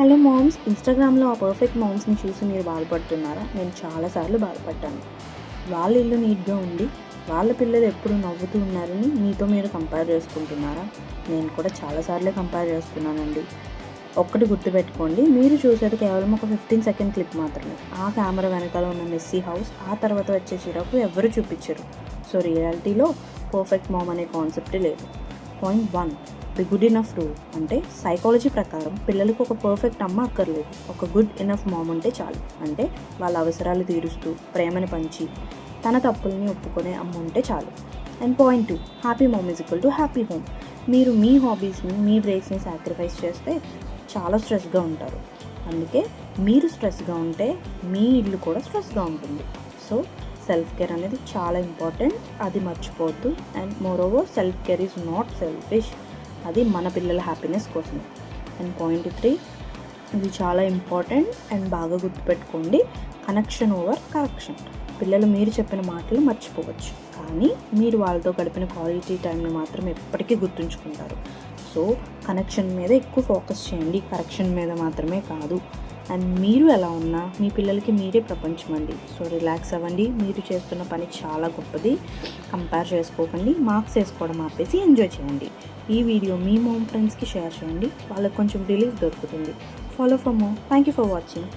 Hello moms, ఇన్స్టాగ్రామ్లో ఆ perfect మామ్స్ని చూసి మీరు బాధపడుతున్నారా? నేను చాలాసార్లు బాధపడ్డాను. వాళ్ళ ఇల్లు నీట్గా ఉండి వాళ్ళ పిల్లలు ఎప్పుడు నవ్వుతూ ఉన్నారని మీతో మీరు కంపేర్ చేసుకుంటున్నారా? నేను కూడా చాలాసార్లే కంపేర్ చేసుకున్నానండి. ఒక్కటి గుర్తుపెట్టుకోండి, మీరు చూసేది కేవలం ఒక 15 సెకండ్ క్లిప్ మాత్రమే. ఆ కెమెరా వెనకాల ఉన్న మెస్సీ హౌస్, ఆ తర్వాత వచ్చే చిరాకు ఎవరు చూపించరు. సో రియాలిటీలో పర్ఫెక్ట్ మామ్ అనే కాన్సెప్టే లేదు. Point 1, the good enough rule. అంటే సైకాలజీ ప్రకారం పిల్లలకు ఒక పర్ఫెక్ట్ అమ్మ అక్కర్లేదు, ఒక గుడ్ ఇనఫ్ మామ్ ఉంటే చాలు. అంటే వాళ్ళ అవసరాలు తీరుస్తూ ప్రేమని పంచి తన తప్పుల్ని ఒప్పుకునే అమ్మ ఉంటే చాలు. And point 2, happy ma'am is equal to happy home. మీరు మీ హాబీస్ని, మీ బ్రేక్స్ని సాక్రిఫైస్ చేస్తే చాలా స్ట్రెస్గా ఉంటారు. అందుకే మీరు స్ట్రెస్గా ఉంటే మీ ఇల్లు కూడా స్ట్రెస్గా ఉంటుంది. సో సెల్ఫ్ కేర్ అనేది చాలా ఇంపార్టెంట్, అది మర్చిపోవద్దు. And more over, self care is not selfish, అది మన పిల్లల హ్యాపీనెస్ కోసమే. అండ్ పాయింట్ 3, ఇది చాలా ఇంపార్టెంట్ అండ్ బాగా గుర్తుపెట్టుకోండి, కనెక్షన్ ఓవర్ కరెక్షన్. పిల్లలు మీరు చెప్పిన మాటలు మర్చిపోవచ్చు, కానీ మీరు వాళ్ళతో గడిపిన క్వాలిటీ టైంని మాత్రం ఎప్పటికీ గుర్తుంచుకుంటారు. సో కనెక్షన్ మీద ఎక్కువ ఫోకస్ చేయండి, కరెక్షన్ మీద మాత్రమే కాదు. అండ్ మీరు ఎలా ఉన్నా మీ పిల్లలకి మీరే ప్రపంచం అండి. సో రిలాక్స్ అవ్వండి, మీరు చేస్తున్న పని చాలా గొప్పది. కంపేర్ చేసుకోకండి, మార్క్స్ వేసుకోవడం ఆపేసి ఎంజాయ్ చేయండి. ఈ వీడియో మీ మామ్ ఫ్రెండ్స్కి షేర్ చేయండి, వాళ్ళకి కొంచెం రిలీఫ్ దొరుకుతుంది. Follow for more. Thank you for watching.